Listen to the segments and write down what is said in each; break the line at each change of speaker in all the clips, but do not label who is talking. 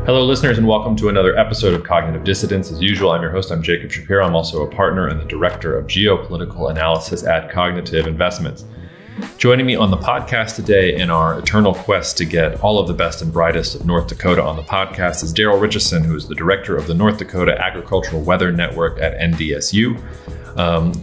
Hello, listeners, and welcome to another episode of Cognitive Dissidents. As usual, I'm your host. I'm Jacob Shapiro. I'm also a partner and the director of geopolitical analysis at Cognitive Investments. Joining me on the podcast today in our eternal quest to get all of the best and brightest of North Dakota on the podcast is Daryl Ritchison, who is the director of the North Dakota Agricultural Weather Network at NDSU.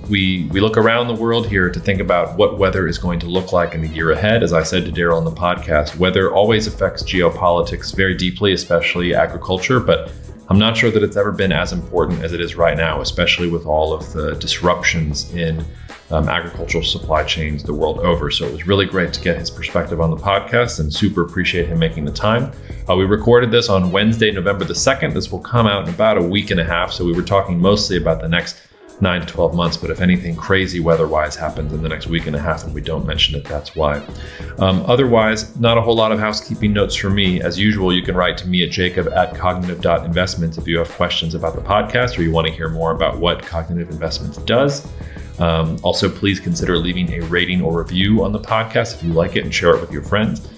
We look around the world here to think about what weather is going to look like in the year ahead. As I said to Daryl on the podcast, weather always affects geopolitics very deeply, especially agriculture, but I'm not sure that it's ever been as important as it is right now, especially with all of the disruptions in agricultural supply chains the world over. So it was really great to get his perspective on the podcast and super appreciate him making the time. We recorded this on Wednesday, November the 2nd. This will come out in about a week and a half. So we were talking mostly about the next 9 to 12 months, but if anything crazy weather-wise happens in the next week and a half and we don't mention it, that's why. Otherwise, not a whole lot of housekeeping notes for me. As usual, you can write to me at jacob@cognitive.investments if you have questions about the podcast or you want to hear more about what Cognitive Investments does. Also, please consider leaving a rating or review on the podcast if you like it and share it with your friends.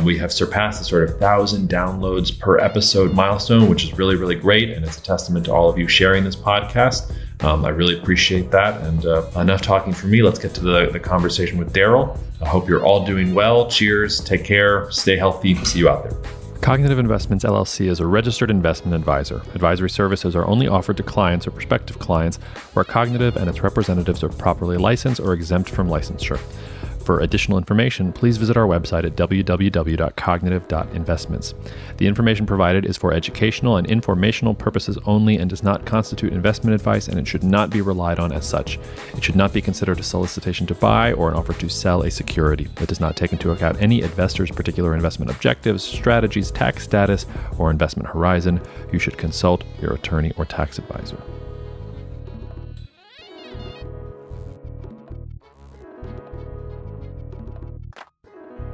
We have surpassed the sort of 1,000 downloads per episode milestone, which is really, really great. And it's a testament to all of you sharing this podcast. I really appreciate that. And enough talking for me. Let's get to the conversation with Daryl. I hope you're all doing well. Cheers. Take care. Stay healthy. See you out there.
Cognitive Investments LLC is a registered investment advisor. Advisory services are only offered to clients or prospective clients where Cognitive and its representatives are properly licensed or exempt from licensure. For additional information, please visit our website at www.cognitive.investments. The information provided is for educational and informational purposes only and does not constitute investment advice, and it should not be relied on as such. It should not be considered a solicitation to buy or an offer to sell a security. It does not take into account any investor's particular investment objectives, strategies, tax status, or investment horizon. You should consult your attorney or tax advisor.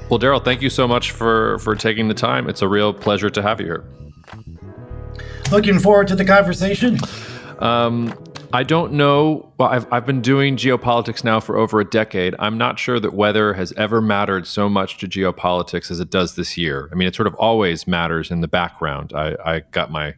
Well, Daryl, thank you so much for taking the time. It's a real pleasure to have you here.
Looking forward to the conversation.
I don't know. Well, I've been doing geopolitics now for over a decade. I'm not sure that weather has ever mattered so much to geopolitics as it does this year. I mean, it sort of always matters in the background. I cut my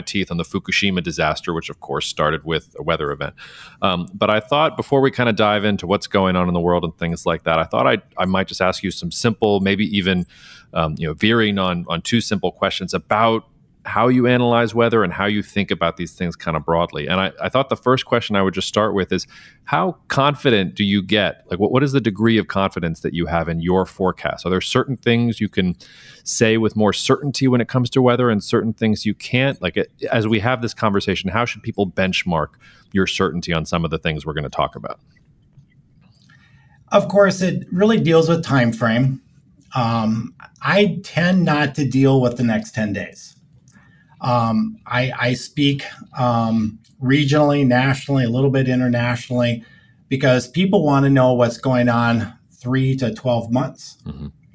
teeth on the Fukushima disaster, which of course started with a weather event. But I thought before we kind of dive into what's going on in the world and things like that, I thought I might just ask you some simple, maybe even veering on two simple questions about how you analyze weather and how you think about these things kind of broadly. And I thought the first question I would just start with is, how confident do you get? Like, what is the degree of confidence that you have in your forecast? Are there certain things you can say with more certainty when it comes to weather and certain things you can't? Like, as we have this conversation, how should people benchmark your certainty on some of the things we're going to talk about?
Of course, it really deals with time frame. I tend not to deal with the next 10 days. I speak regionally, nationally, a little bit internationally, because people want to know what's going on 3 to 12 months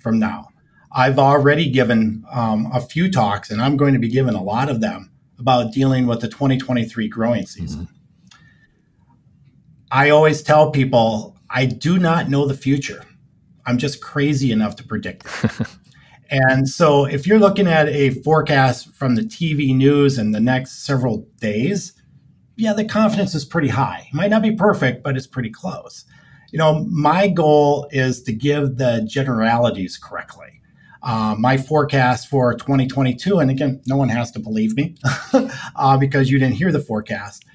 from now. I've already given a few talks, and I'm going to be giving a lot of them, about dealing with the 2023 growing season. I always tell people, I do not know the future. I'm just crazy enough to predict it. And so if you're looking at a forecast from the TV news in the next several days, yeah, the confidence is pretty high. It might not be perfect, but it's pretty close. My goal is to give the generalities correctly. My forecast for 2022, and again, no one has to believe me because you didn't hear the forecast,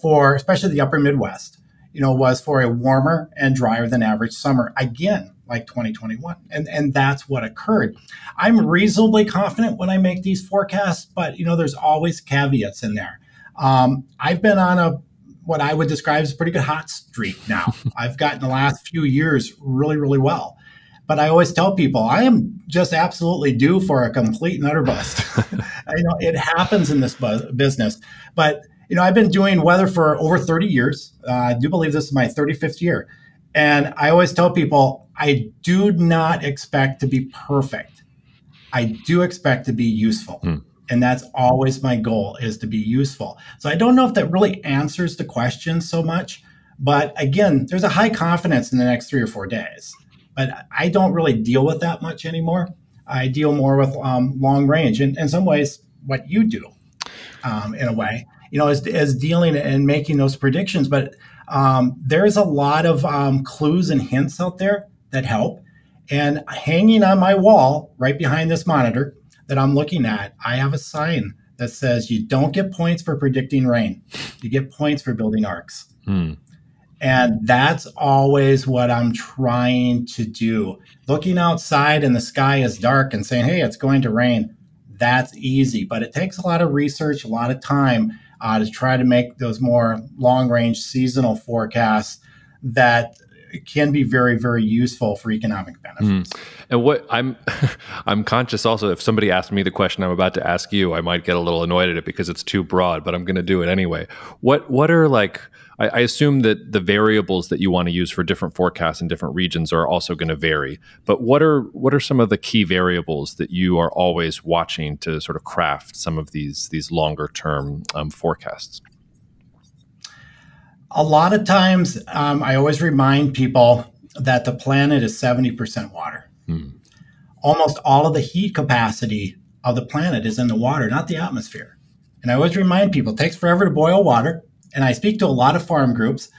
for especially the upper Midwest, was for a warmer and drier than average summer. Again, like 2021. And that's what occurred. I'm reasonably confident when I make these forecasts, but there's always caveats in there. I've been on what I would describe as a pretty good hot streak now. I've gotten the last few years really, really well. But I always tell people I am just absolutely due for a complete and utter bust. It happens in this business. But I've been doing weather for over 30 years. I do believe this is my 35th year. And I always tell people, I do not expect to be perfect. I do expect to be useful. And that's always my goal, is to be useful. So I don't know if that really answers the question so much. But again, there's a high confidence in the next 3 or 4 days. But I don't really deal with that much anymore. I deal more with long range, and in some ways, what you do, in a way, is dealing and making those predictions. But there's a lot of clues and hints out there that help. And hanging on my wall, right behind this monitor that I'm looking at, I have a sign that says you don't get points for predicting rain. You get points for building arcs. And that's always what I'm trying to do. Looking outside and the sky is dark and saying, hey, it's going to rain, that's easy. But it takes a lot of research, a lot of time to try to make those more long-range seasonal forecasts that can be very, very useful for economic benefits.
And what I'm conscious also, if somebody asked me the question I'm about to ask you, I might get a little annoyed at it because it's too broad, but I'm going to do it anyway. What are I assume that the variables that you want to use for different forecasts in different regions are also going to vary. But what are some of the key variables that you are always watching to sort of craft some of these longer term forecasts?
A lot of times, I always remind people that the planet is 70% water. Almost all of the heat capacity of the planet is in the water, not the atmosphere. And I always remind people, it takes forever to boil water. And I speak to a lot of farm groups,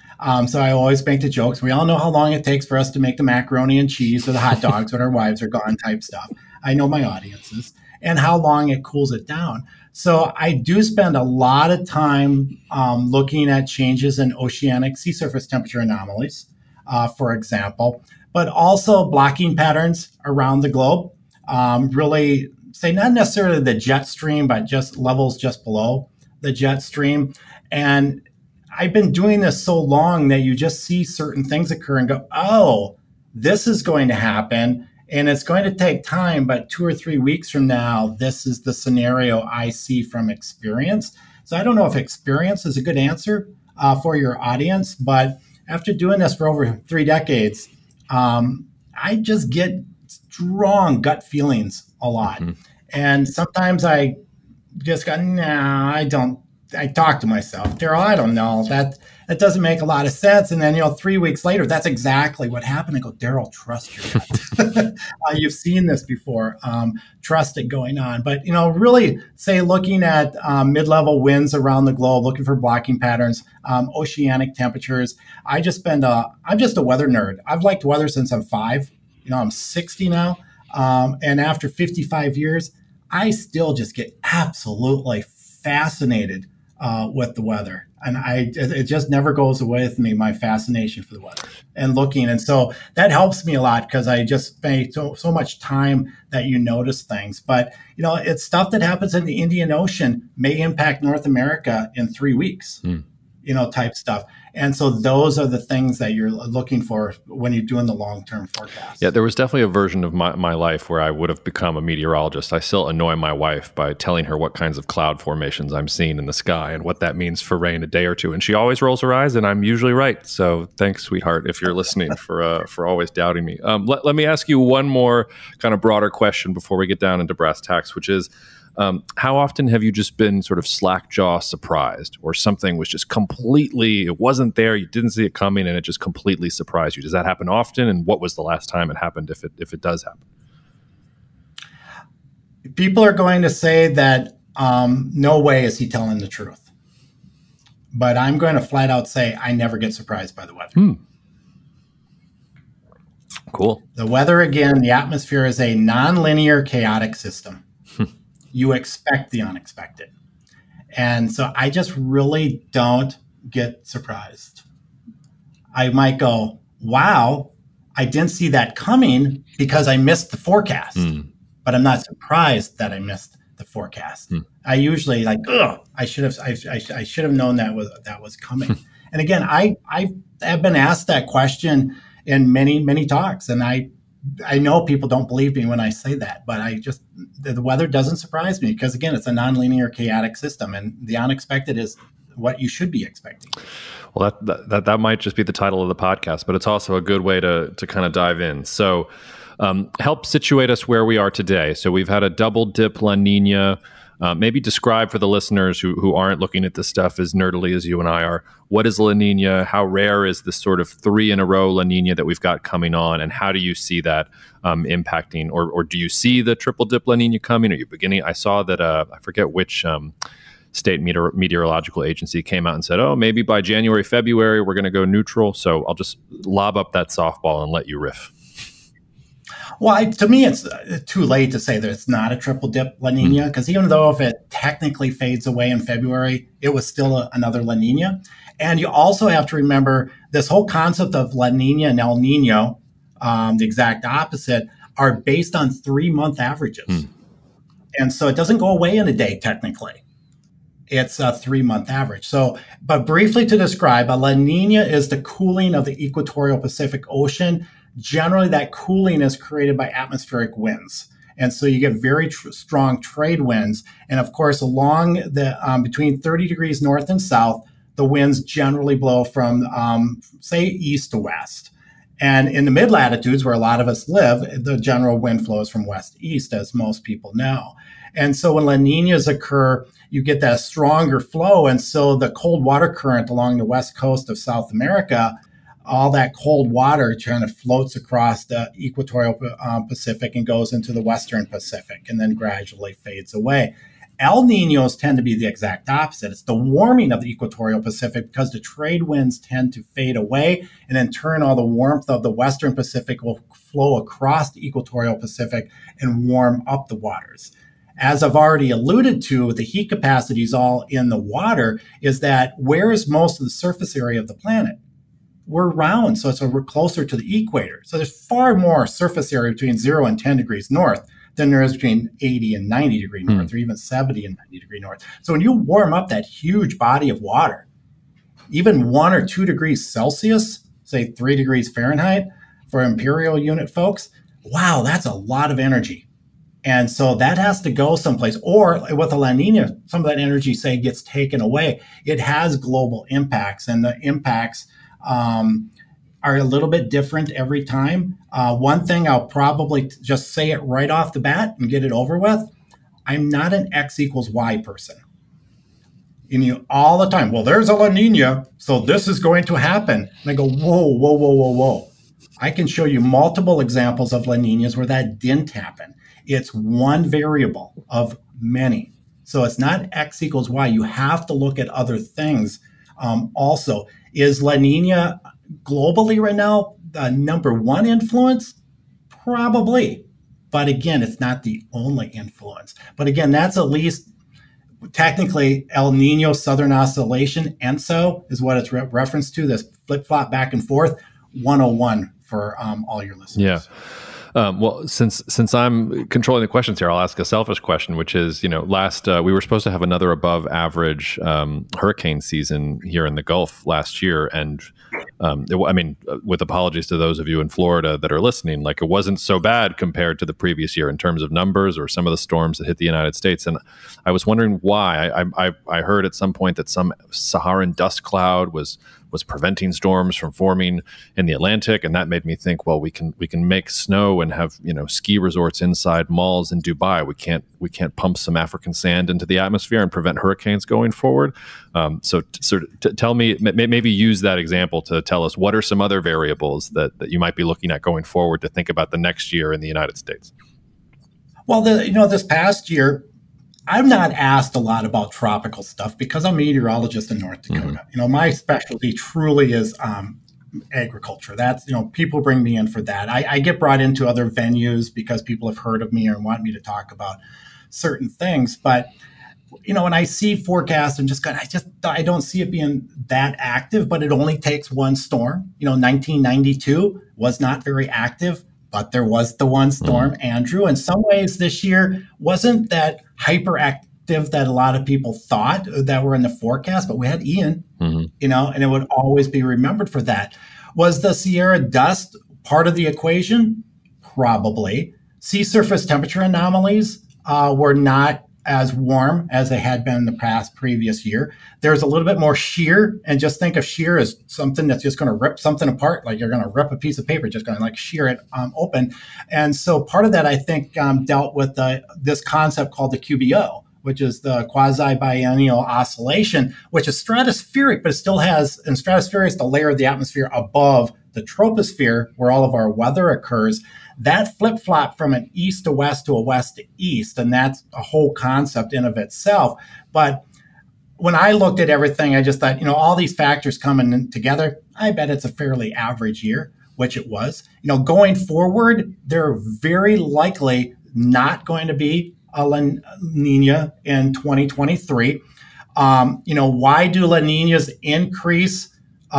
so I always make the jokes. We all know how long it takes for us to make the macaroni and cheese or the hot dogs when our wives are gone type stuff. I know my audiences. And how long it cools it down. So I do spend a lot of time looking at changes in oceanic sea surface temperature anomalies, for example, but also blocking patterns around the globe. Really, say not necessarily the jet stream, but just levels just below the jet stream. And I've been doing this so long that you just see certain things occur and go, oh, this is going to happen. And it's going to take time, but 2 or 3 weeks from now, this is the scenario I see from experience. So I don't know if experience is a good answer for your audience, but after doing this for over 3 decades, I just get strong gut feelings a lot. And sometimes I just go, nah, I don't. I talk to myself, Daryl, I don't know. That doesn't make a lot of sense. And then, 3 weeks later, that's exactly what happened. I go, Daryl, trust your gut. You've seen this before. Trust it going on. But, really say looking at mid-level winds around the globe, looking for blocking patterns, oceanic temperatures. I'm just a weather nerd. I've liked weather since I'm 5. I'm 60 now. And after 55 years, I still just get absolutely fascinated with the weather. And it just never goes away with me, my fascination for the weather and looking. And so that helps me a lot because I just spend so much time that you notice things. But, it's stuff that happens in the Indian Ocean may impact North America in 3 weeks, type stuff. And so those are the things that you're looking for when you're doing the long-term forecast.
Yeah, there was definitely a version of my life where I would have become a meteorologist. I still annoy my wife by telling her what kinds of cloud formations I'm seeing in the sky and what that means for rain a day or two. And she always rolls her eyes, and I'm usually right. So thanks, sweetheart, if you're listening, for always doubting me. Let me ask you one more kind of broader question before we get down into brass tacks, which is, how often have you just been sort of slack-jaw surprised, or something was just completely, it wasn't there, you didn't see it coming, and it just completely surprised you? Does that happen often? And what was the last time it happened, if it does happen?
People are going to say that no way is he telling the truth. But I'm going to flat out say I never get surprised by the weather.
Cool.
The weather, again, the atmosphere is a nonlinear, chaotic system. You expect the unexpected. And so I just really don't get surprised. I might go, wow, I didn't see that coming because I missed the forecast. But I'm not surprised that I missed the forecast. I usually I should have known that was coming. And again, I have been asked that question in many, many talks, and I know people don't believe me when I say that, but the weather doesn't surprise me because, again, it's a nonlinear, chaotic system, and the unexpected is what you should be expecting.
Well, that might just be the title of the podcast, but it's also a good way to kind of dive in. So help situate us where we are today. So we've had a double dip La Nina. Maybe describe for the listeners who aren't looking at this stuff as nerdily as you and I are, what is La Nina? How rare is this sort of 3 in a row La Nina that we've got coming on? And how do you see that impacting? Or do you see the triple dip La Nina coming? Are you beginning? I saw that, I forget which state meteorological agency came out and said, oh, maybe by January, February, we're going to go neutral. So I'll just lob up that softball and let you riff.
Well, to me, it's too late to say that it's not a triple dip La Nina, because even though if it technically fades away in February, it was still another La Nina. And you also have to remember this whole concept of La Nina and El Nino, the exact opposite, are based on 3-month averages. And so it doesn't go away in a day, technically. It's a 3-month average. So, but briefly to describe, a La Nina is the cooling of the equatorial Pacific Ocean. Generally, that cooling is created by atmospheric winds. And so you get very strong trade winds. And of course, along the between 30 degrees north and south, the winds generally blow from, say, east to west. And in the mid-latitudes, where a lot of us live, the general wind flows from west-east, as most people know. And so when La Ninas occur, you get that stronger flow. And so the cold water current along the west coast of South America, all that cold water kind of floats across the equatorial Pacific and goes into the western Pacific and then gradually fades away. El Ninos tend to be the exact opposite. It's the warming of the equatorial Pacific because the trade winds tend to fade away, and in turn, all the warmth of the western Pacific will flow across the equatorial Pacific and warm up the waters. As I've already alluded to, the heat capacity is all in the water, is that where is most of the surface area of the planet? We're round, so we're closer to the equator. So there's far more surface area between 0 and 10 degrees north than there is between 80 and 90 degree north, or even 70 and 90 degree north. So when you warm up that huge body of water, even 1 or 2 degrees Celsius, say 3 degrees Fahrenheit for imperial unit folks, wow, that's a lot of energy. And so that has to go someplace. Or with a La Nina, some of that energy, say, gets taken away. It has global impacts, and the impacts are a little bit different every time. One thing I'll probably just say it right off the bat and get it over with. I'm not an X equals Y person. All the time, well, there's a La Nina, so this is going to happen. And I go, whoa. I can show you multiple examples of La Ninas where that didn't happen. It's one variable of many. So it's not X equals Y. You have to look at other things also. Is La Nina globally right now the number one influence? Probably. But again, it's not the only influence. But again, that's at least technically El Nino Southern Oscillation, ENSO, is what it's referenced to, this flip-flop back and forth, 101 for all your listeners.
Yeah. Well, since I'm controlling the questions here, I'll ask a selfish question, which is, last we were supposed to have another above average hurricane season here in the Gulf last year, and with apologies to those of you in Florida that are listening, like, it wasn't so bad compared to the previous year in terms of numbers or some of the storms that hit the United States. And I was wondering why. I heard at some point that some Saharan dust cloud was preventing storms from forming in the Atlantic, and that made me think, well, we can make snow and have ski resorts inside malls in Dubai. We can't pump some African sand into the atmosphere and prevent hurricanes going forward. So tell me, maybe use that example to tell us what are some other variables that you might be looking at going forward to think about the next year in the United States.
Well, this past year, I'm not asked a lot about tropical stuff because I'm a meteorologist in North Dakota. Mm-hmm. My specialty truly is agriculture. That's, people bring me in for that. I get brought into other venues because people have heard of me or want me to talk about certain things. But, when I see forecasts, I don't see it being that active, but it only takes one storm. 1992 was not very active, but there was the one storm, Andrew. In some ways this year wasn't that hyperactive that a lot of people thought that were in the forecast, but we had Ian, and it would always be remembered for that. Was the Sierra dust part of the equation? Probably. Sea surface temperature anomalies were not as warm as they had been in the previous year. There's a little bit more shear, and just think of shear as something that's just going to rip something apart, like you're going to rip a piece of paper, just going to shear it open. And so part of that, I think, dealt with this concept called the QBO, which is the quasi-biennial oscillation, which is stratospheric, but it still has, and stratosphere is the layer of the atmosphere above the troposphere where all of our weather occurs. That flip-flop from an east to west to a west to east, and that's a whole concept in of itself. But when I looked at everything, I just thought, all these factors coming together, I bet it's a fairly average year, which it was. Going forward, they're very likely not going to be a La Nina in 2023. Why do La Ninas increase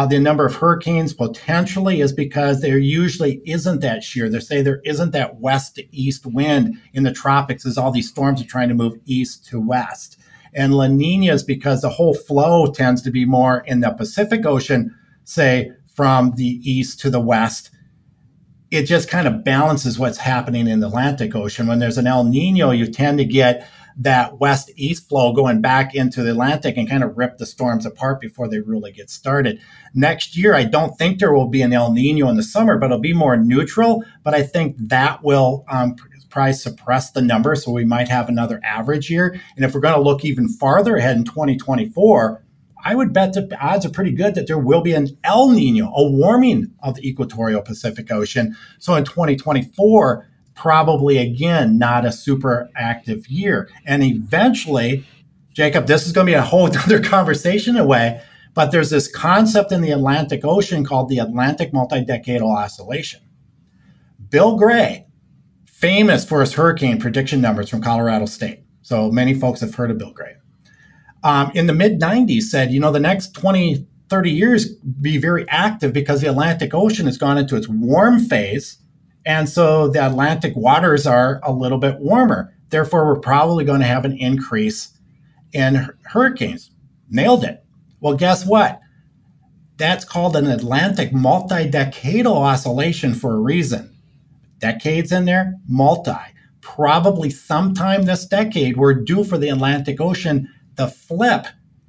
the number of hurricanes potentially is because there usually isn't that shear. They say there isn't that west to east wind in the tropics as all these storms are trying to move east to west. And La Nina is because the whole flow tends to be more in the Pacific Ocean, say from the east to the west. It just kind of balances what's happening in the Atlantic Ocean. When there's an El Nino, you tend to get that west-east flow going back into the Atlantic and kind of rip the storms apart before they really get started. Next year, I don't think there will be an El Nino in the summer, but it'll be more neutral. But I think that will probably suppress the number, so we might have another average year. And if we're going to look even farther ahead in 2024, I would bet the odds are pretty good that there will be an El Nino, a warming of the equatorial Pacific Ocean. So in 2024, probably, again, not a super active year. And eventually, Jacob, this is going to be a whole other conversation away, but there's this concept in the Atlantic Ocean called the Atlantic Multi-Decadal Oscillation. Bill Gray, famous for his hurricane prediction numbers from Colorado State. So many folks have heard of Bill Gray. In the mid-90s said, the next 20, 30 years be very active because the Atlantic Ocean has gone into its warm phase. And so the Atlantic waters are a little bit warmer. Therefore, we're probably going to have an increase in hurricanes. Nailed it. Well, guess what? That's called an Atlantic multi-decadal oscillation for a reason. Decades in there, multi. Probably sometime this decade, we're due for the Atlantic Ocean to flip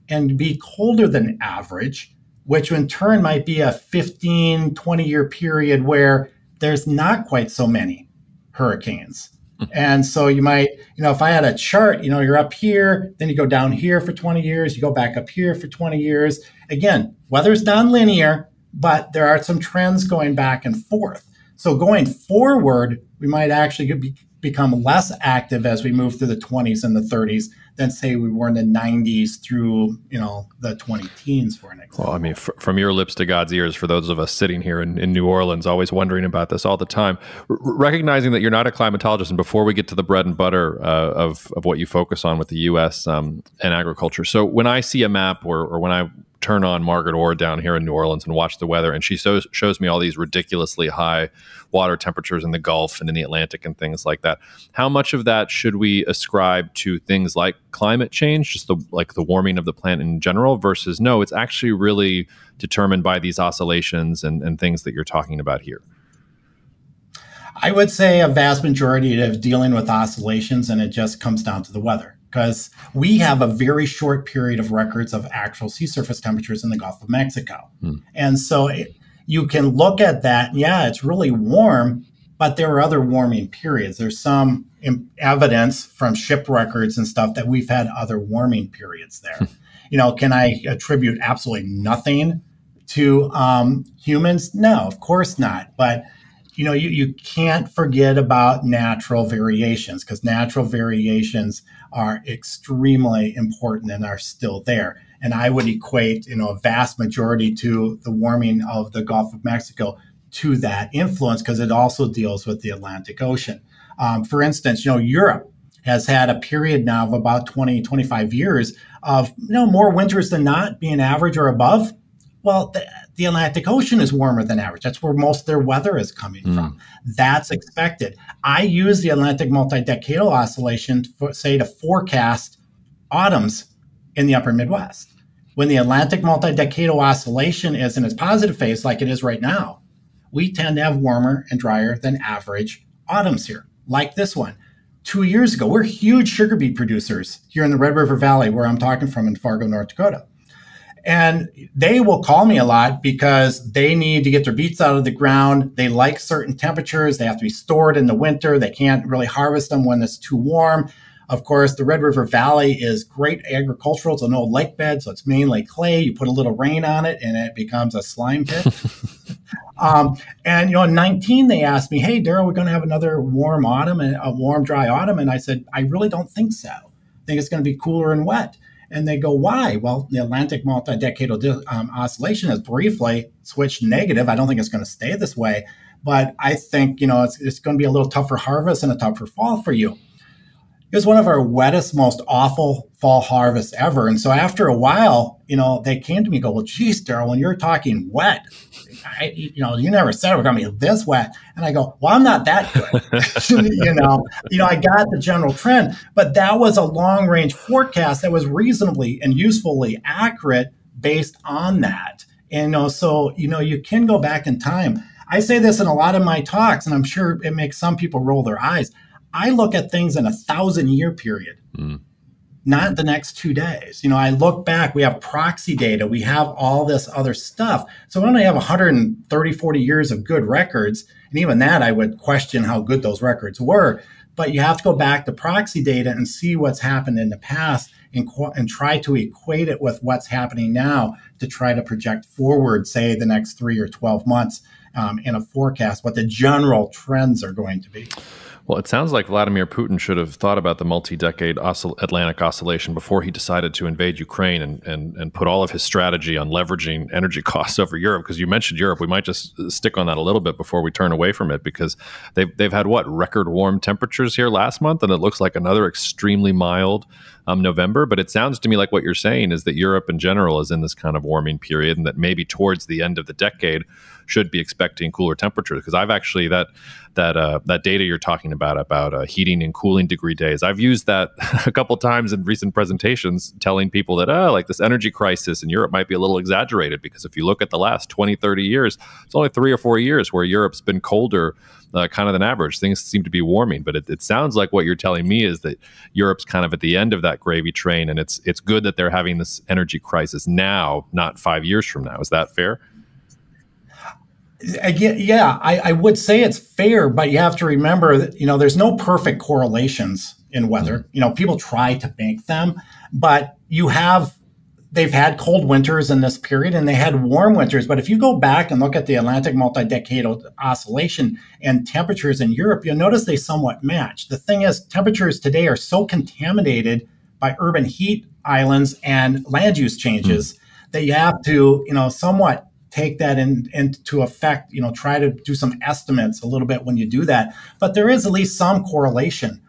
and be colder than average, which in turn might be a 15, 20-year period where there's not quite so many hurricanes. And so you might, if I had a chart, you're up here, then you go down here for 20 years, you go back up here for 20 years. Again, weather's nonlinear, but there are some trends going back and forth. So going forward, we might actually become less active as we move through the 20s and the 30s than say we were in the 90s through, the 20 teens, for an example.
Well, I mean, from your lips to God's ears, for those of us sitting here in New Orleans, always wondering about this all the time, recognizing that you're not a climatologist, and before we get to the bread and butter of what you focus on with the U.S. And agriculture. So when I see a map or when I turn on Margaret Orr down here in New Orleans and watch the weather, and she shows me all these ridiculously high water temperatures in the Gulf and in the Atlantic and things like that. How much of that should we ascribe to things like climate change, just the warming of the planet in general, versus no, it's actually really determined by these oscillations and things that you're talking about here?
I would say a vast majority of dealing with oscillations, and it just comes down to the weather. Because we have a very short period of records of actual sea surface temperatures in the Gulf of Mexico. And so you can look at that, yeah, it's really warm, but there are other warming periods. There's some evidence from ship records and stuff that we've had other warming periods there. Can I attribute absolutely nothing to humans? No, of course not. But you can't forget about natural variations, because natural variations are extremely important and are still there. And I would equate, a vast majority to the warming of the Gulf of Mexico to that influence, because it also deals with the Atlantic Ocean. For instance, Europe has had a period now of about 20, 25 years of, more winters than not being average or above. Well, the Atlantic Ocean is warmer than average. That's where most of their weather is coming from. That's expected. I use the Atlantic multi-decadal oscillation to forecast autumns in the upper Midwest. When the Atlantic multi-decadal oscillation is in its positive phase, like it is right now, we tend to have warmer and drier than average autumns here, like this one. 2 years ago, we're huge sugar beet producers here in the Red River Valley, where I'm talking from in Fargo, North Dakota. And they will call me a lot because they need to get their beets out of the ground. They like certain temperatures. They have to be stored in the winter. They can't really harvest them when it's too warm. Of course, the Red River Valley is great agricultural. It's an old lake bed, so it's mainly clay. You put a little rain on it, and it becomes a slime pit. And, in 19, they asked me, hey, Daryl, we're going to have another warm autumn, and a warm, dry autumn. And I said, I really don't think so. I think it's going to be cooler and wet. And they go, why? Well, the Atlantic multi-decadal oscillation has briefly switched negative. I don't think it's going to stay this way. But I think, it's going to be a little tougher harvest and a tougher fall for you. It was one of our wettest, most awful fall harvests ever. And so after a while, they came to me and go, well, geez, Daryl, when you're talking wet, you never said we're going to be this wet. And I go, well, I'm not that good. I got the general trend, but that was a long range forecast that was reasonably and usefully accurate based on that. And, so, you can go back in time. I say this in a lot of my talks, and I'm sure it makes some people roll their eyes. I look at things in a 1,000-year period, not the next 2 days. I look back, we have proxy data, we have all this other stuff. So we only have 130, 40 years of good records. And even that, I would question how good those records were. But you have to go back to proxy data and see what's happened in the past and try to equate it with what's happening now to try to project forward, say, the next 3 or 12 months in a forecast, what the general trends are going to be.
Well, it sounds like Vladimir Putin should have thought about the multi-decade Atlantic oscillation before he decided to invade Ukraine and put all of his strategy on leveraging energy costs over Europe. Because you mentioned Europe, we might just stick on that a little bit before we turn away from it, because they've had record warm temperatures here last month, and it looks like another extremely mild November. But it sounds to me like what you're saying is that Europe in general is in this kind of warming period, and that maybe towards the end of the decade should be expecting cooler temperatures. Because I've actually that data you're talking about heating and cooling degree days, I've used that a couple times in recent presentations, telling people that like this energy crisis in Europe might be a little exaggerated, because if you look at the last 20, 30 years, it's only 3 or 4 years where Europe's been colder kind of than average. Things seem to be warming, but it sounds like what you're telling me is that Europe's kind of at the end of that gravy train, and it's good that they're having this energy crisis now, not 5 years from now. Is that fair?
Again, yeah, I would say it's fair, but you have to remember that, there's no perfect correlations in weather. People try to make them, but they've had cold winters in this period and they had warm winters. But if you go back and look at the Atlantic multi-decadal oscillation and temperatures in Europe, you'll notice they somewhat match. The thing is, temperatures today are so contaminated by urban heat islands and land use changes that you have to, somewhat take that into effect, try to do some estimates a little bit when you do that. But there is at least some correlation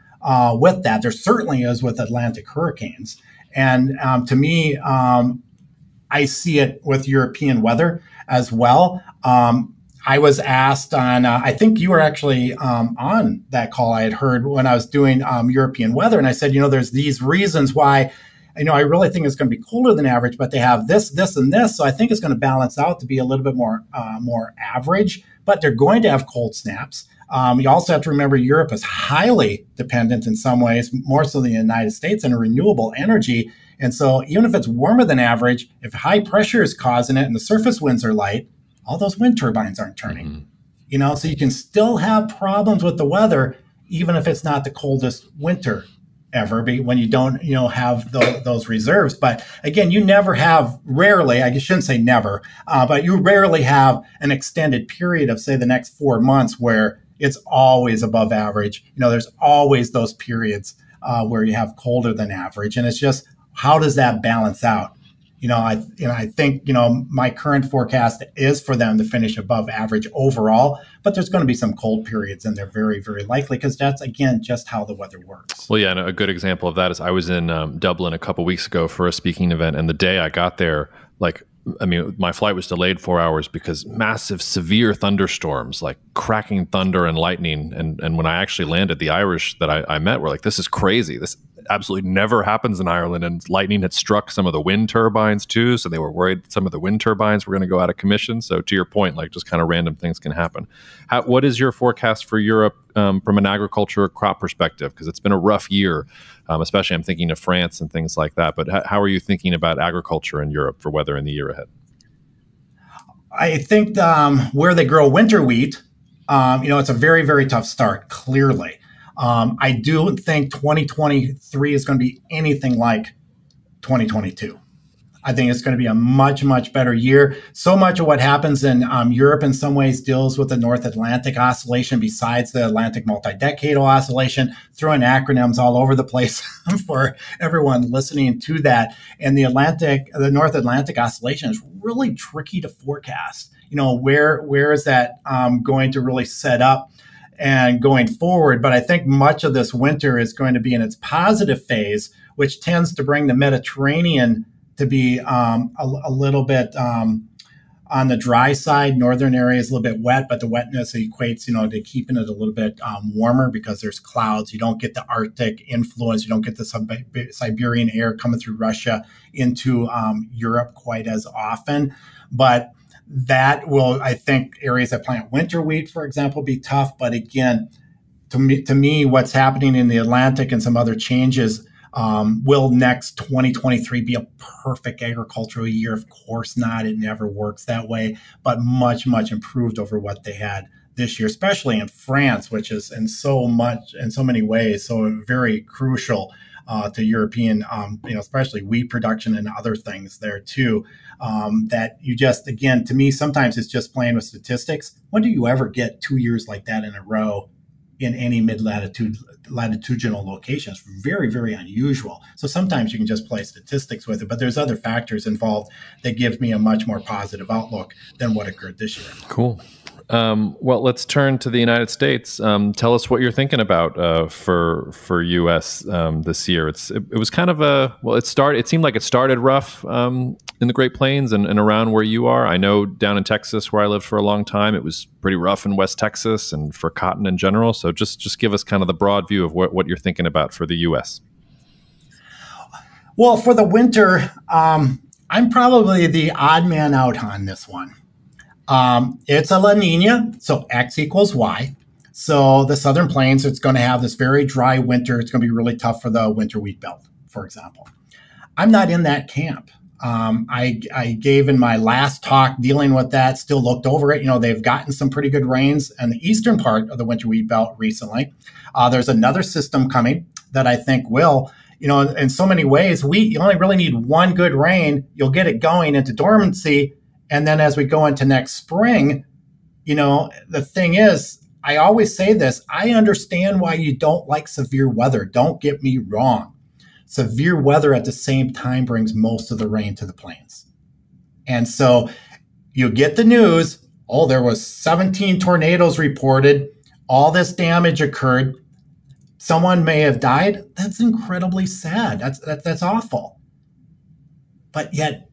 with that. There certainly is with Atlantic hurricanes. And to me, I see it with European weather as well. I was asked on, I think you were actually on that call I had heard when I was doing European weather. And I said, there's these reasons why I really think it's going to be colder than average, but they have this, and this. So I think it's going to balance out to be a little bit more average, but they're going to have cold snaps. You also have to remember Europe is highly dependent in some ways, more so than the United States, on renewable energy. And so even if it's warmer than average, if high pressure is causing it and the surface winds are light, all those wind turbines aren't turning. So you can still have problems with the weather, even if it's not the coldest winter ever, when you don't, have those reserves. But again, you rarely, I shouldn't say never, but you rarely have an extended period of, say, the next 4 months where it's always above average. There's always those periods where you have colder than average. And it's just, how does that balance out? I think, my current forecast is for them to finish above average overall, but there's going to be some cold periods and they're very, very likely, because that's, again, just how the weather works.
Well, yeah, and a good example of that is I was in Dublin a couple weeks ago for a speaking event, and the day I got there, my flight was delayed 4 hours because massive, severe thunderstorms, like cracking thunder and lightning. And when I actually landed, the Irish that I met were like, this is crazy. This absolutely never happens in Ireland. And lightning had struck some of the wind turbines too. So they were worried some of the wind turbines were going to go out of commission. So to your point, just kind of random things can happen. What is your forecast for Europe from an agriculture crop perspective? Because it's been a rough year, especially I'm thinking of France and things like that. But how are you thinking about agriculture in Europe for weather in the year ahead?
I think where they grow winter wheat, it's a very, very tough start, clearly. I do think 2023 is going to be anything like 2022. I think it's going to be a much, much better year. So much of what happens in Europe in some ways deals with the North Atlantic Oscillation besides the Atlantic multi-decadal oscillation, throwing acronyms all over the place for everyone listening to that. And the North Atlantic Oscillation is really tricky to forecast. Where is that going to really set up and going forward? But I think much of this winter is going to be in its positive phase, which tends to bring the Mediterranean to be a little bit on the dry side. Northern areas a little bit wet, but the wetness equates, to keeping it a little bit warmer because there's clouds. You don't get the Arctic influence. You don't get the Siberian air coming through Russia into Europe quite as often. But that will, I think, areas that plant winter wheat, for example, be tough. But again, to me, what's happening in the Atlantic and some other changes will next 2023 be a perfect agricultural year? Of course not. It never works that way, but much, much improved over what they had this year, especially in France, which is in so many ways, so very crucial to European, especially wheat production and other things there too. That you just, again, to me, sometimes it's just playing with statistics. When do you ever get 2 years like that in a row in any latitudinal location? It's very, very unusual. So sometimes you can just play statistics with it, but there's other factors involved that give me a much more positive outlook than what occurred this year.
Cool. Well, let's turn to the United States. Tell us what you're thinking about for U.S. This year. It was kind of it seemed like it started rough in the Great Plains and around where you are. I know down in Texas where I lived for a long time, it was pretty rough in West Texas and for cotton in general. So just give us kind of the broad view of what you're thinking about for the U.S.
Well, for the winter, I'm probably the odd man out on this one. It's a La Nina, so X equals Y. So the Southern Plains, it's going to have this very dry winter. It's going to be really tough for the winter wheat belt, for example. I'm not in that camp. I gave in my last talk dealing with that, still looked over it. They've gotten some pretty good rains in the eastern part of the winter wheat belt recently. There's another system coming that I think will, in so many ways, you only really need one good rain. You'll get it going into dormancy. And then as we go into next spring, the thing is, I always say this, I understand why you don't like severe weather. Don't get me wrong. Severe weather at the same time brings most of the rain to the plains. And so you get the news, there was 17 tornadoes reported, all this damage occurred. Someone may have died. That's incredibly sad. That's awful. But yet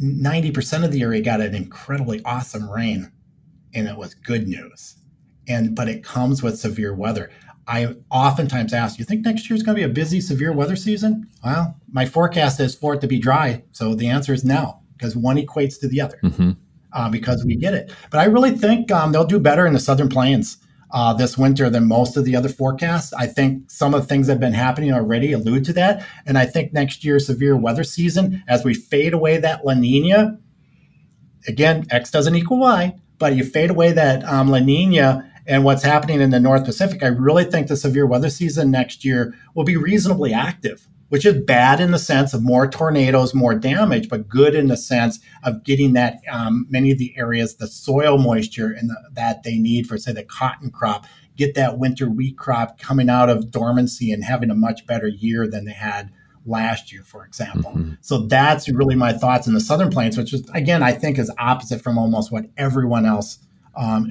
90% of the area got an incredibly awesome rain, and it was good news. But it comes with severe weather. I oftentimes ask, you think next year is going to be a busy severe weather season? Well, my forecast is for it to be dry. So the answer is no, because one equates to the other, because we get it. But I really think they'll do better in the Southern Plains this winter than most of the other forecasts. I think some of the things that have been happening already allude to that. And I think next year's severe weather season, as we fade away that La Nina, again, X doesn't equal Y, but you fade away that La Nina and what's happening in the North Pacific, I really think the severe weather season next year will be reasonably active, which is bad in the sense of more tornadoes, more damage, but good in the sense of getting that many of the areas, the soil moisture and that they need for, say, the cotton crop, get that winter wheat crop coming out of dormancy and having a much better year than they had last year, for example. So that's really my thoughts in the Southern Plains, which is, again, I think is opposite from almost what everyone else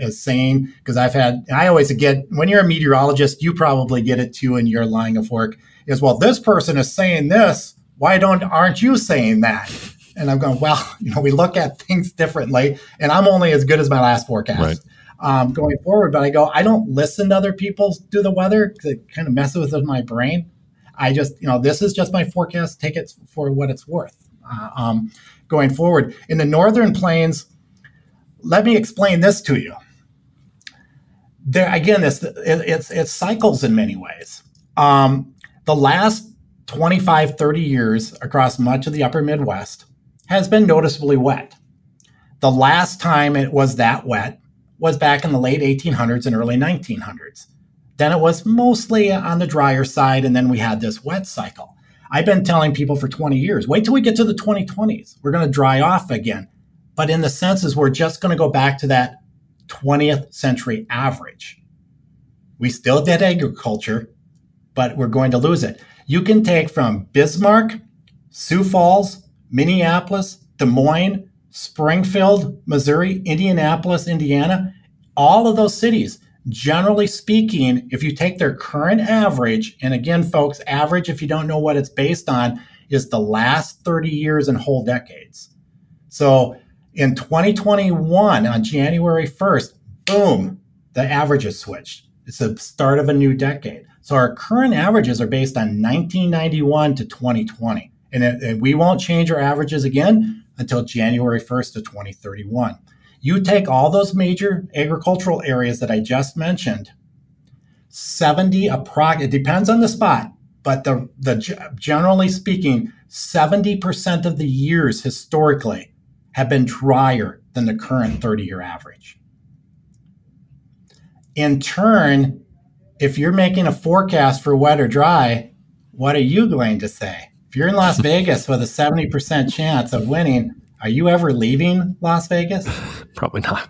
is saying. Because I always get, when you're a meteorologist, you probably get it too in your line of work, is, well, this person is saying this, why aren't you saying that? And I'm going, well, we look at things differently, and I'm only as good as my last forecast going forward. But I go, I don't listen to other people do the weather because it kind of messes with my brain. I just, this is just my forecast. Take it for what it's worth going forward. In the Northern Plains, let me explain this to you. There again, it cycles in many ways. The last 25, 30 years across much of the upper Midwest has been noticeably wet. The last time it was that wet was back in the late 1800s and early 1900s. Then it was mostly on the drier side, and then we had this wet cycle. I've been telling people for 20 years, wait till we get to the 2020s. We're going to dry off again. But in the census, we're just going to go back to that 20th century average. We still did agriculture, but we're going to lose it. You can take from Bismarck, Sioux Falls, Minneapolis, Des Moines, Springfield, Missouri, Indianapolis, Indiana, all of those cities. Generally speaking, if you take their current average, and again, folks, average, if you don't know what it's based on, is the last 30 years and whole decades. So in 2021, on January 1st, boom, the averages switched. It's the start of a new decade. So our current averages are based on 1991 to 2020. And we won't change our averages again until January 1st of 2031. You take all those major agricultural areas that I just mentioned, 70, it depends on the spot, but generally speaking, 70% of the years historically have been drier than the current 30-year average. In turn, if you're making a forecast for wet or dry, what are you going to say? If you're in Las Vegas with a 70% chance of winning, are you ever leaving Las Vegas?
Probably not.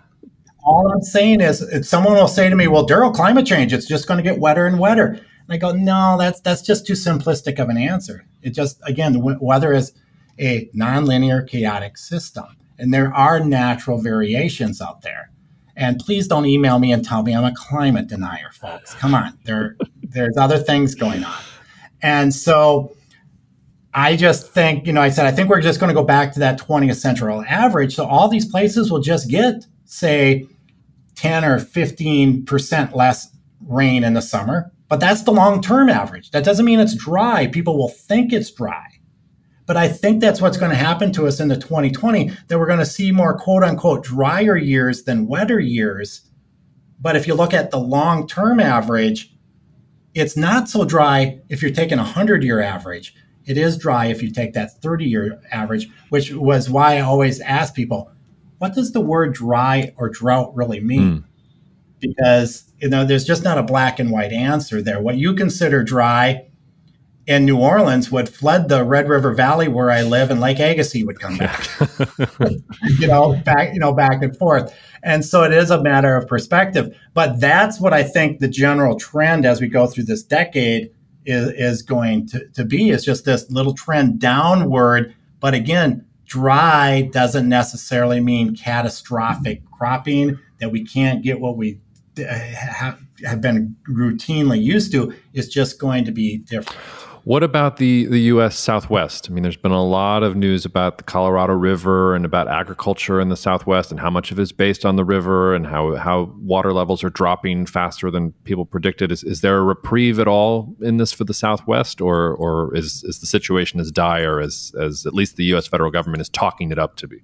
All I'm saying is, if someone will say to me, well, Daryl, climate change, it's just going to get wetter and wetter. And I go, no, that's just too simplistic of an answer. It just, again, the weather is a nonlinear chaotic system. And there are natural variations out there. And please don't email me and tell me I'm a climate denier, folks. Come on. There's other things going on. And so I just think, I said, I think we're just going to go back to that 20th century average. So all these places will just get, say, 10 or 15% less rain in the summer. But that's the long-term average. That doesn't mean it's dry. People will think it's dry. But I think that's what's going to happen to us in the 2020, that we're going to see more quote-unquote drier years than wetter years. But if you look at the long-term average, it's not so dry if you're taking a 100-year average. It is dry if you take that 30-year average, which was why I always ask people, what does the word dry or drought really mean? Because, there's just not a black and white answer there. What you consider dry in New Orleans would flood the Red River Valley where I live, and Lake Agassiz would come back, back and forth. And so it is a matter of perspective. But that's what I think the general trend as we go through this decade is going to be, is just this little trend downward. But again, dry doesn't necessarily mean catastrophic cropping, that we can't get what we have been routinely used to. Is just going to be different.
What about the U.S. Southwest? I mean, there's been a lot of news about the Colorado River and about agriculture in the Southwest and how much of it is based on the river and how water levels are dropping faster than people predicted. Is there a reprieve at all in this for the Southwest, or is the situation as dire as at least the U.S. federal government is talking it up to be?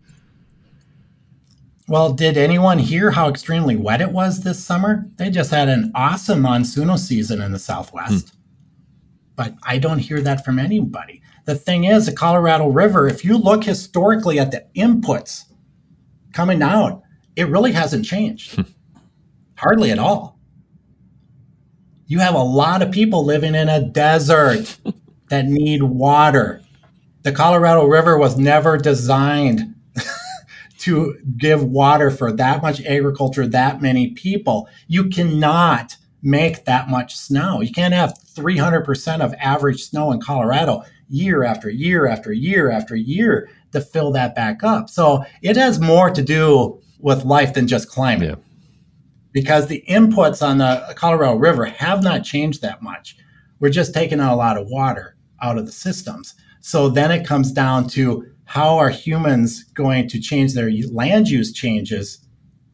Well, did anyone hear how extremely wet it was this summer? They just had an awesome monsoonal season in the Southwest. But I don't hear that from anybody. The thing is, the Colorado River, if you look historically at the inputs coming out, it really hasn't changed. Hardly at all. You have a lot of people living in a desert that need water. The Colorado River was never designed to give water for that much agriculture, that many people. You cannot make that much snow. You can't have 300% of average snow in Colorado year after year after year after year to fill that back up. So it has more to do with life than just climate. Because the inputs on the Colorado River have not changed that much. We're just taking out a lot of water out of the systems. So then it comes down to, how are humans going to change their land use changes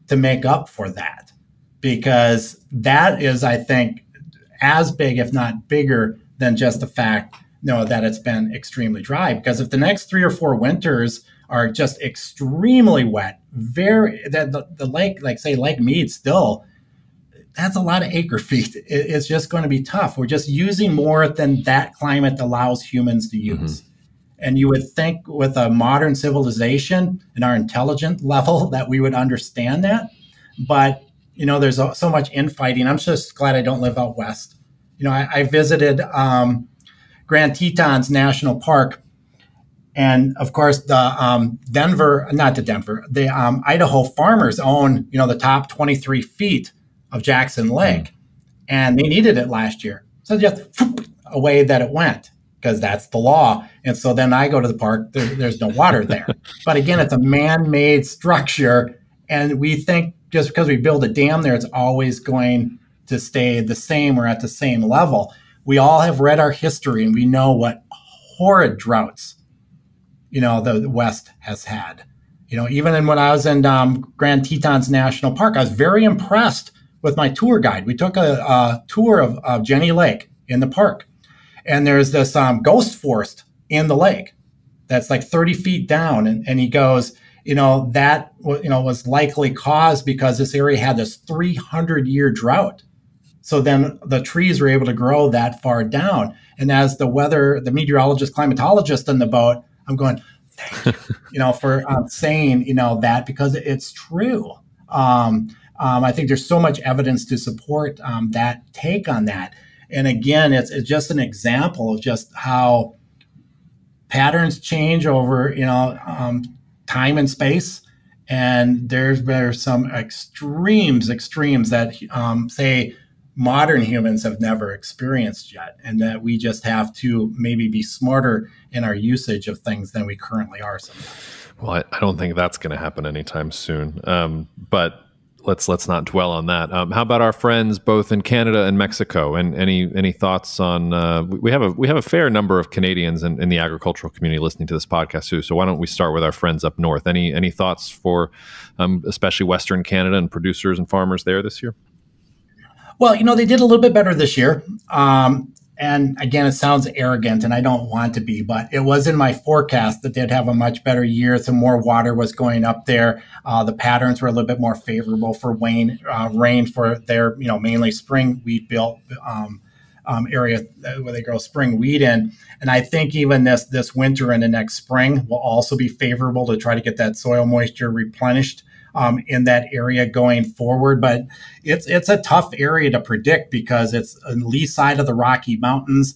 to make up for that? Because that is, I think, as big, if not bigger, than just the fact that it's been extremely dry. Because if the next 3 or 4 winters are just extremely wet, the lake, like say Lake Mead still, that's a lot of acre feet. It's just going to be tough. We're just using more than that climate allows humans to use. And you would think with a modern civilization and our intelligence level that we would understand that. But there's so much infighting. I'm just glad I don't live out west. I visited Grand Tetons National Park. And of course, the Idaho farmers own, the top 23 feet of Jackson Lake. And they needed it last year. So just away that it went, because that's the law. And so then I go to the park, there's no water there. But again, it's a man-made structure. And we think just because we build a dam there, it's always going to stay the same or at the same level. We all have read our history, and we know what horrid droughts, the West has had. Even when I was in Grand Tetons National Park, I was very impressed with my tour guide. We took a tour of Jenny Lake in the park. And there's this ghost forest in the lake that's like 30 feet down. And he goes, that was likely caused because this area had this 300-year drought. So then the trees were able to grow that far down. And as the meteorologist, climatologist in the boat, I'm going, thank you, for saying, that, because it's true. I think there's so much evidence to support that take on that. And again, it's just an example of just how patterns change over, time and space. And there's some extremes that say modern humans have never experienced yet, and that we just have to maybe be smarter in our usage of things than we currently are sometimes.
Well, I don't think that's going to happen anytime soon. But let's not dwell on that. How about our friends both in Canada and Mexico? And any thoughts on? We have a fair number of Canadians in the agricultural community listening to this podcast too. So why don't we start with our friends up north? Any thoughts for especially Western Canada and producers and farmers there this year?
Well, they did a little bit better this year. And again, it sounds arrogant, and I don't want to be, but it was in my forecast that they'd have a much better year. Some more water was going up there. The patterns were a little bit more favorable for rain for their, mainly spring wheat belt area where they grow spring wheat in. And I think even this winter and the next spring will also be favorable to try to get that soil moisture replenished in that area going forward. But it's a tough area to predict because it's on the lee side of the Rocky Mountains.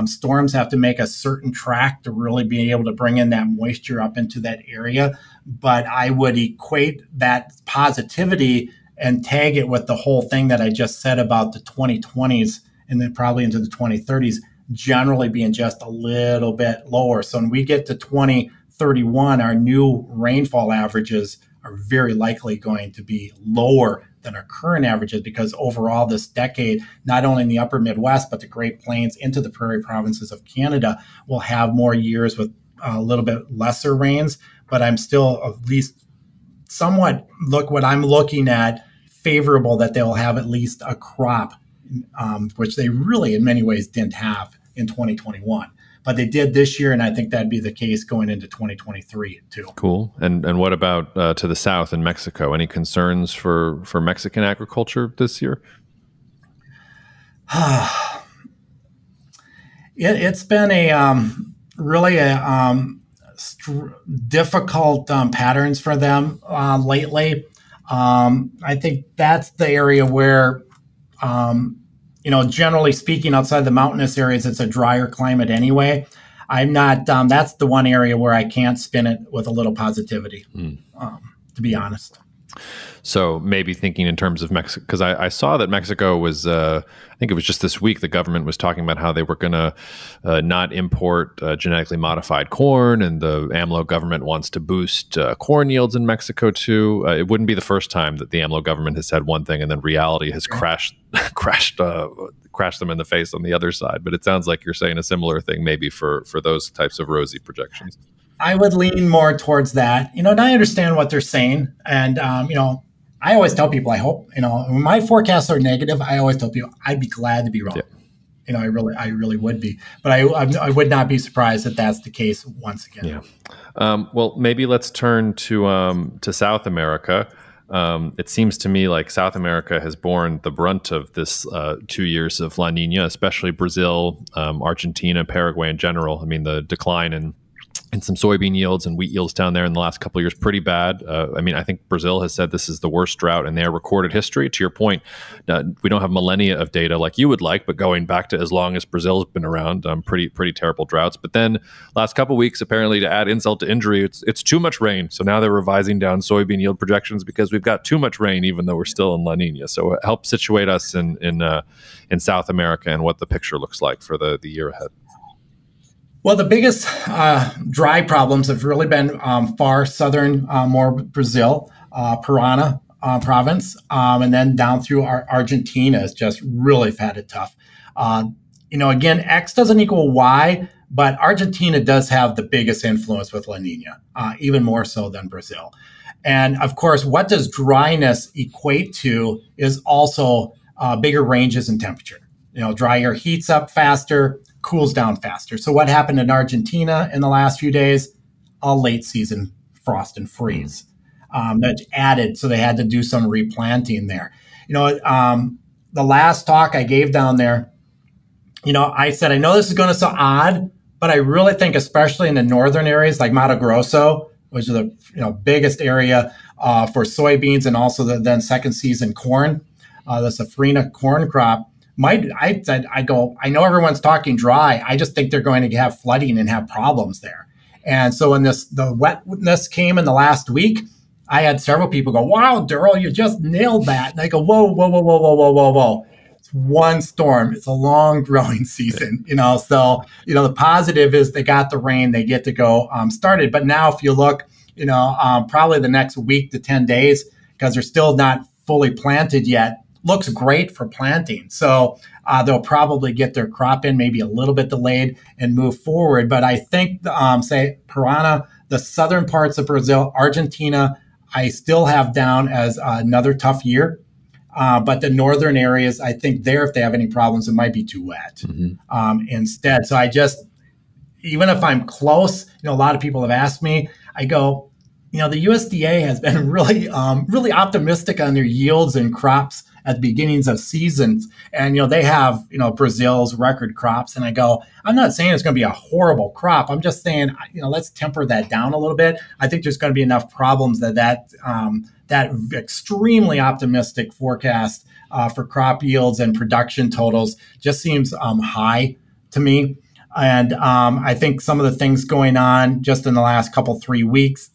Storms have to make a certain track to really be able to bring in that moisture up into that area. But I would equate that positivity and tag it with the whole thing that I just said about the 2020s and then probably into the 2030s generally being just a little bit lower. So when we get to 2031, our new rainfall averages are very likely going to be lower than our current averages, because overall this decade, not only in the upper Midwest, but the Great Plains into the prairie provinces of Canada will have more years with a little bit lesser rains. But I'm still at least somewhat what I'm looking at favorable that they'll have at least a crop, which they really in many ways didn't have in 2021. But they did this year, and I think that'd be the case going into 2023 too.
Cool. And what about to the south in Mexico? Any concerns for Mexican agriculture this year?
It's been a really difficult patterns for them lately. I think that's the area where, generally speaking, outside the mountainous areas, it's a drier climate anyway. I'm not, that's the one area where I can't spin it with a little positivity, to be honest.
So maybe thinking in terms of Mexico, because I saw that Mexico was, I think it was just this week, the government was talking about how they were going to not import genetically modified corn, and the AMLO government wants to boost corn yields in Mexico too. It wouldn't be the first time that the AMLO government has said one thing and then reality has crashed them in the face on the other side. But it sounds like you're saying a similar thing maybe for those types of rosy projections.
I would lean more towards that, and I understand what they're saying. And, I always tell people, I hope, when my forecasts are negative, I always tell people I'd be glad to be wrong. Yeah. I really would be, but I would not be surprised if that's the case once again.
Yeah. Well, maybe let's turn to South America. It seems to me like South America has borne the brunt of this 2 years of La Nina, especially Brazil, Argentina, Paraguay in general. I mean, the decline in and some soybean yields and wheat yields down there in the last couple of years pretty bad. I think Brazil has said this is the worst drought in their recorded history. To your point, we don't have millennia of data like you would like, but going back to as long as Brazil's been around, pretty terrible droughts. But then last couple of weeks, apparently to add insult to injury, it's too much rain. So now they're revising down soybean yield projections because we've got too much rain, even though we're still in La Nina. So it helps situate us in South America and what the picture looks like for the year ahead.
Well, the biggest dry problems have really been far southern, more Brazil, Parana province, and then down through Argentina is just really had it tough. Again, X doesn't equal Y, but Argentina does have the biggest influence with La Nina, even more so than Brazil. And of course, what does dryness equate to is also bigger ranges in temperature. Dry air heats up faster, cools down faster. So what happened in Argentina in the last few days? A late season frost and freeze that added. So they had to do some replanting there. The last talk I gave down there, I said, I know this is going to sound odd, but I really think, especially in the northern areas like Mato Grosso, which is the biggest area for soybeans and also the then second season corn, the safrinha corn crop. I know everyone's talking dry. I just think they're going to have flooding and have problems there. And so when the wetness came in the last week, I had several people go, "Wow, Daryl, you just nailed that." And I go, whoa. It's one storm. It's a long growing season, So, the positive is they got the rain, they get to go started. But now if you look, probably the next week to 10 days, because they're still not fully planted yet, looks great for planting. So they'll probably get their crop in, maybe a little bit delayed and move forward. But I think, say, Parana, the southern parts of Brazil, Argentina, I still have down as another tough year. But the northern areas, I think if they have any problems, it might be too wet instead. So even if I'm close, a lot of people have asked me, I go, the USDA has been really optimistic on their yields and crops at the beginnings of seasons. And, they have, Brazil's record crops. And I go, I'm not saying it's going to be a horrible crop. I'm just saying, let's temper that down a little bit. I think there's going to be enough problems that extremely optimistic forecast for crop yields and production totals just seems high to me. And I think some of the things going on just in the last 3 weeks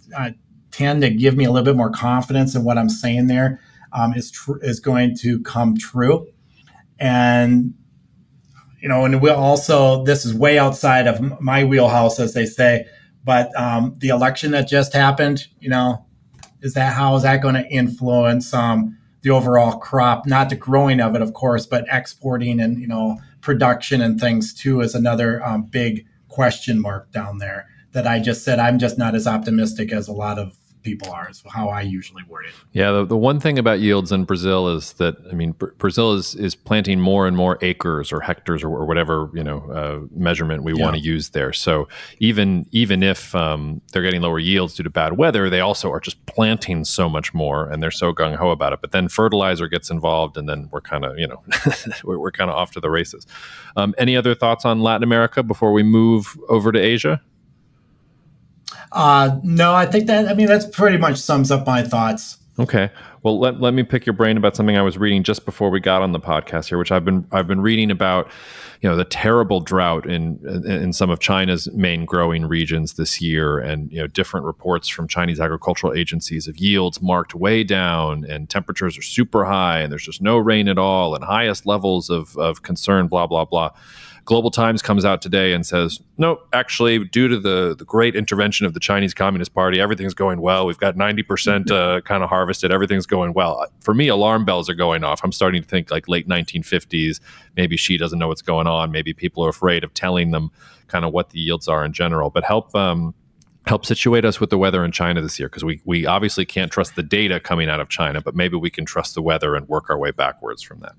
tend to give me a little bit more confidence in what I'm saying there is going to come true. And, and we'll also, this is way outside of my wheelhouse, as they say, but the election that just happened, how is that going to influence the overall crop? Not the growing of it, of course, but exporting and, production and things too is another big question mark down there that I just said I'm just not as optimistic as a lot of people are, is how I usually word it.
Yeah, the one thing about yields in Brazil is that, Brazil is planting more and more acres or hectares or whatever, measurement we want to use there. So even if they're getting lower yields due to bad weather, they also are just planting so much more and they're so gung-ho about it. But then fertilizer gets involved and then we're kind of, we're kind of off to the races. Any other thoughts on Latin America before we move over to Asia?
No, I think that's pretty much sums up my thoughts.
Okay. Well, let me pick your brain about something I was reading just before we got on the podcast here, which I've been reading about, the terrible drought in some of China's main growing regions this year, and different reports from Chinese agricultural agencies of yields marked way down, and temperatures are super high, and there's just no rain at all, and highest levels of concern, blah blah blah. Global Times comes out today and says, nope, actually, due to the great intervention of the Chinese Communist Party, everything's going well. We've got 90% kind of harvested. Everything's going well. For me, alarm bells are going off. I'm starting to think like late 1950s. Maybe she doesn't know what's going on. Maybe people are afraid of telling them kind of what the yields are in general. But help situate us with the weather in China this year, because we obviously can't trust the data coming out of China, but maybe we can trust the weather and work our way backwards from that.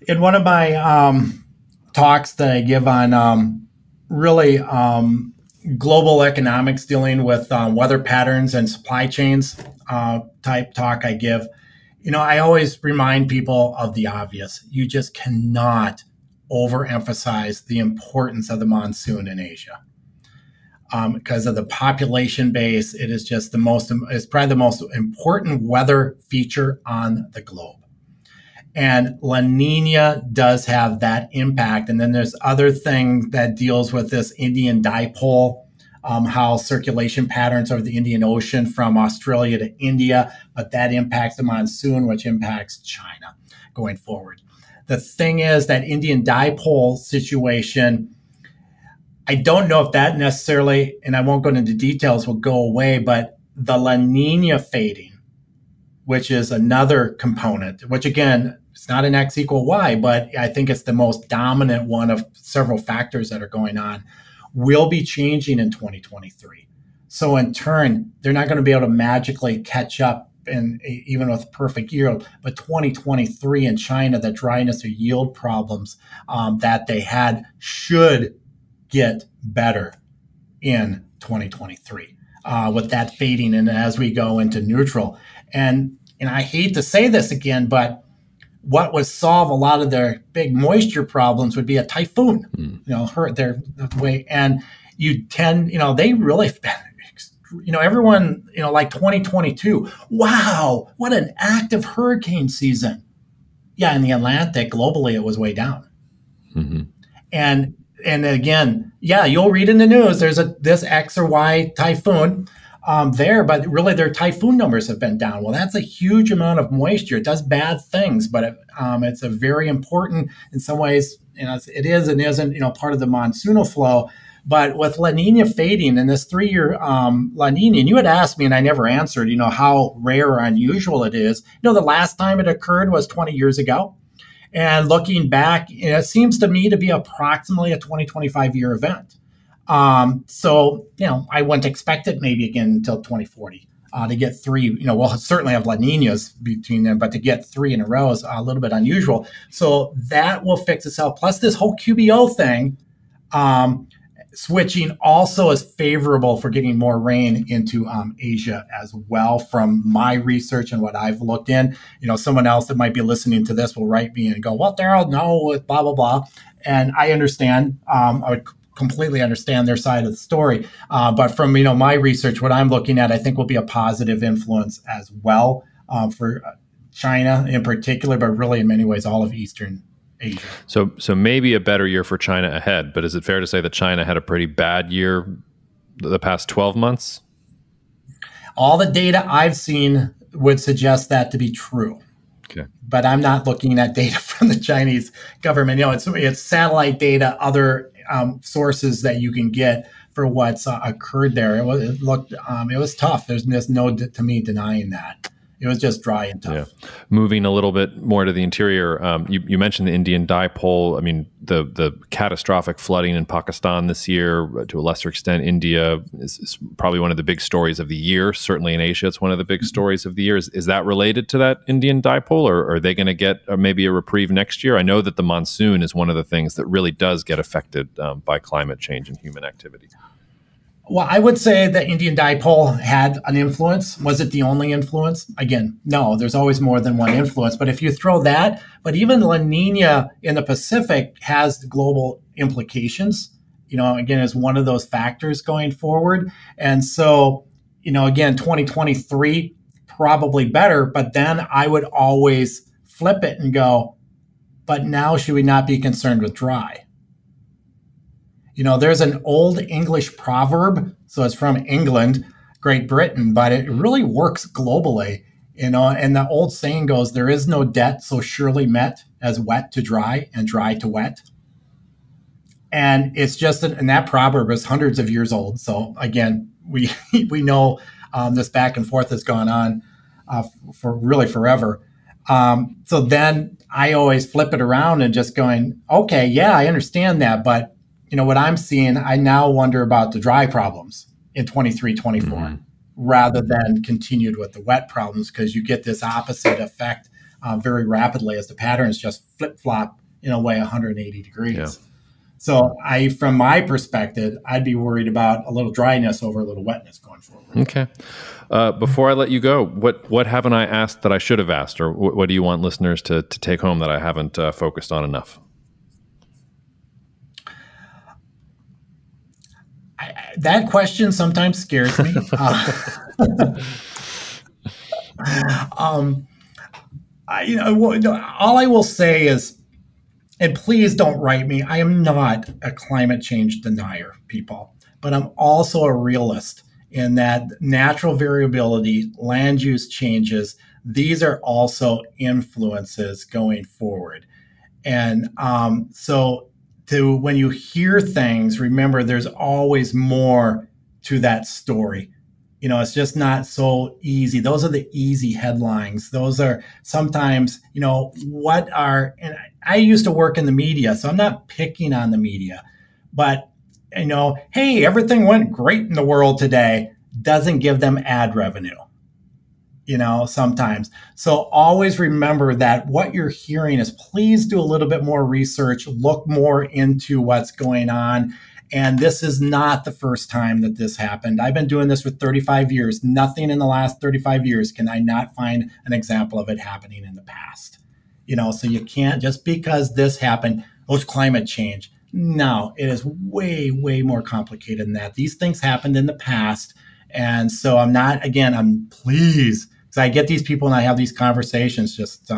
In one of my talks that I give on global economics, dealing with weather patterns and supply chains type talk I give, I always remind people of the obvious. You just cannot overemphasize the importance of the monsoon in Asia. because of the population base. It is just it's probably the most important weather feature on the globe. And La Nina does have that impact. And then there's other thing that deals with this Indian dipole, how circulation patterns over the Indian Ocean from Australia to India, but that impacts the monsoon, which impacts China going forward. The thing is that Indian dipole situation, I don't know if that necessarily, and I won't go into details, will go away, but the La Nina fading, which is another component, which again, it's not an X equal Y, but I think it's the most dominant one of several factors that are going on, will be changing in 2023. So in turn, they're not going to be able to magically catch up, and even with perfect yield, but 2023 in China, the dryness or yield problems that they had should get better in 2023 with that fading and as we go into neutral. And I hate to say this again, but what would solve a lot of their big moisture problems would be a typhoon, hurt their way. And they really, everyone, like 2022, wow, what an active hurricane season. Yeah, in the Atlantic, globally, it was way down. Mm-hmm. And again, yeah, you'll read in the news, there's this X or Y typhoon there, but really their typhoon numbers have been down. Well, that's a huge amount of moisture. It does bad things, but it's a very important, in some ways, it is and isn't, part of the monsoonal flow. But with La Nina fading and this 3-year La Nina, and you had asked me and I never answered, how rare or unusual it is. The last time it occurred was 20 years ago. And looking back, it seems to me to be approximately a 20-25-year event. So, I wouldn't expect it maybe again until 2040 to get 3, we'll certainly have La Ninas between them, but to get 3 in a row is a little bit unusual. So that will fix itself. Plus this whole QBO thing, switching also is favorable for getting more rain into Asia as well from my research and what I've looked in. Someone else that might be listening to this will write me and go, well, Daryl, no, blah, blah, blah. And I understand. I would completely understand their side of the story. But from, my research, what I'm looking at, I think will be a positive influence as well for China in particular, but really in many ways, all of Eastern Asia.
So maybe a better year for China ahead, but is it fair to say that China had a pretty bad year the past 12 months?
All the data I've seen would suggest that to be true.
Okay.
But I'm not looking at data from the Chinese government. It's satellite data, other sources that you can get for what's occurred there. It was tough. There's no, to me, denying that. It was just dry and tough.
Yeah. Moving a little bit more to the interior, you mentioned the Indian dipole. I mean, the catastrophic flooding in Pakistan this year, to a lesser extent, India is probably one of the big stories of the year. Certainly in Asia, it's one of the big stories of the year. Is that related to that Indian dipole, or are they going to get maybe a reprieve next year? I know that the monsoon is one of the things that really does get affected by climate change and human activity.
Well, I would say the Indian dipole had an influence. Was it the only influence? Again, no, there's always more than one influence. But if you throw that, but even La Nina in the Pacific has global implications, again, is one of those factors going forward. And so, again, 2023, probably better. But then I would always flip it and go, but now should we not be concerned with dry? There's an old English proverb, so it's from England, Great Britain, but it really works globally, and the old saying goes, there is no debt so surely met as wet to dry and dry to wet. And it's just, and that proverb is hundreds of years old. So again, we know this back and forth has gone on for really forever. So then I always flip it around and just going, okay, yeah, I understand that, but what I'm seeing, I now wonder about the dry problems in 23, 24, rather than continued with the wet problems, because you get this opposite effect very rapidly as the patterns just flip-flop in a way 180 degrees. Yeah. So from my perspective, I'd be worried about a little dryness over a little wetness going forward.
Okay. Before I let you go, what haven't I asked that I should have asked, or what do you want listeners to take home that I haven't focused on enough?
that question sometimes scares me. All I will say is, and please don't write me, I am not a climate change denier, people, but I'm also a realist in that natural variability, land use changes, these are also influences going forward. And when you hear things, remember there's always more to that story. It's just not so easy. Those are the easy headlines. Those are sometimes, and I used to work in the media, so I'm not picking on the media, but, hey, everything went great in the world today doesn't give them ad revenue, sometimes. So always remember that what you're hearing is, please do a little bit more research, look more into what's going on. And this is not the first time that this happened. I've been doing this for 35 years. Nothing in the last 35 years can I not find an example of it happening in the past. So you can't, just because this happened, it's climate change. No, it is way, way more complicated than that. These things happened in the past. And so I'm pleased, because I get these people and I have these conversations, just,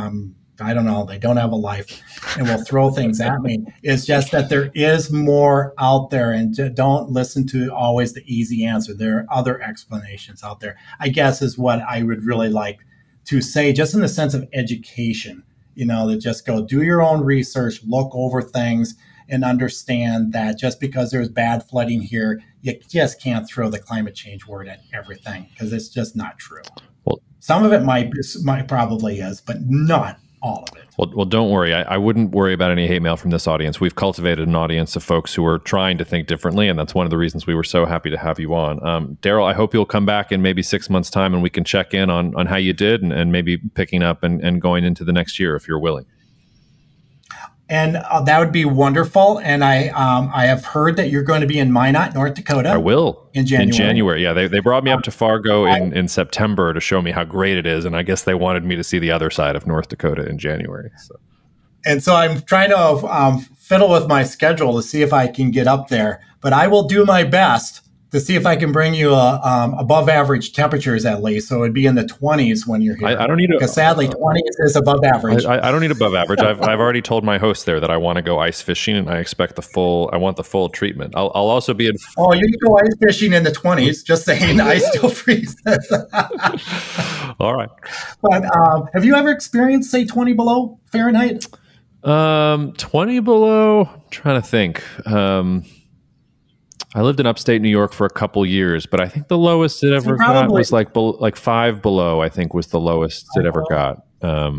I don't know, they don't have a life and will throw things at me. It's just that there is more out there, and don't listen to always the easy answer. There are other explanations out there, I guess, is what I would really like to say, just in the sense of education, that just go do your own research, look over things, and understand that just because there's bad flooding here, you just can't throw the climate change word at everything, because it's just not true. Well, some of it might probably is, but not all of it.
Well, don't worry. I wouldn't worry about any hate mail from this audience. We've cultivated an audience of folks who are trying to think differently, and that's one of the reasons we were so happy to have you on. Daryl, I hope you'll come back in maybe 6 months' time, and we can check in on how you did, and maybe picking up and going into the next year if you're willing.
And that would be wonderful. And I have heard that you're going to be in Minot, North Dakota.
I will.
In January.
Yeah, they brought me up to Fargo in September to show me how great it is. And I guess they wanted me to see the other side of North Dakota in January.
And so I'm trying to fiddle with my schedule to see if I can get up there. But I will do my best to see if I can bring you above average temperatures at least. So it would be in the 20s when you're here.
I don't need
because sadly 20s is above average.
I don't need above average. I've already told my host there that I want to go ice fishing, and I expect I want the full treatment. I'll also be in.
Oh, you can go ice fishing in the 20s. Just saying, I still freeze.
All right.
But have you ever experienced, say, 20 below Fahrenheit?
20 below. I'm trying to think. I lived in upstate New York for a couple years, but I think the lowest it ever got was like 5 below, I think was the lowest it ever got. I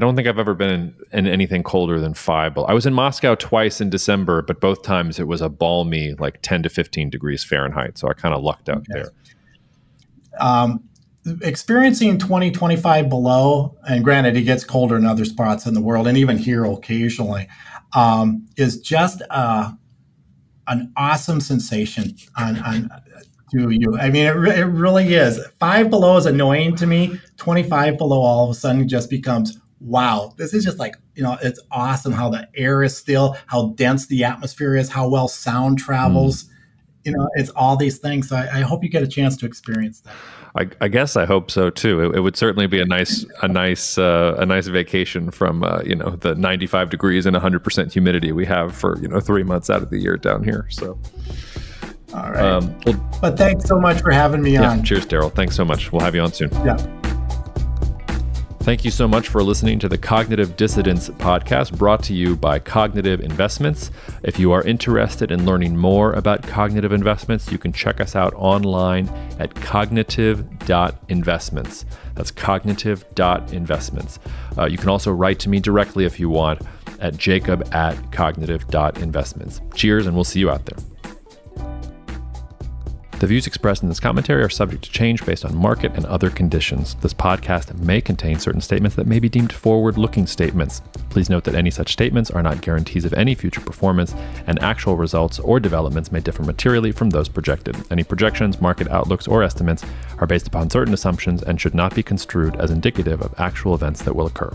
don't think I've ever been in anything colder than 5 below. I was in Moscow twice in December, but both times it was a balmy, like 10 to 15 degrees Fahrenheit. So I kind of lucked out there.
Experiencing 20, 25 below, and granted, it gets colder in other spots in the world, and even here occasionally, is just an awesome sensation to you. I mean, it really is. 5 below is annoying to me. 25 below all of a sudden just becomes, wow, this is just like, it's awesome how the air is still, how dense the atmosphere is, how well sound travels. It's all these things. So I hope you get a chance to experience that.
I guess I hope so too. It would certainly be a nice vacation from the 95 degrees and 100% humidity we have for 3 months out of the year down here. So,
all right. But thanks so much for having me on.
Cheers, Daryl. Thanks so much. We'll have you on soon.
Yeah.
Thank you so much for listening to the Cognitive Dissidents podcast, brought to you by Cognitive Investments. If you are interested in learning more about cognitive investments, you can check us out online at cognitive.investments. That's cognitive.investments. You can also write to me directly if you want at jacob@cognitive.investments. Cheers, and we'll see you out there. The views expressed in this commentary are subject to change based on market and other conditions. This podcast may contain certain statements that may be deemed forward-looking statements. Please note that any such statements are not guarantees of any future performance, and actual results or developments may differ materially from those projected. Any projections, market outlooks, or estimates are based upon certain assumptions and should not be construed as indicative of actual events that will occur.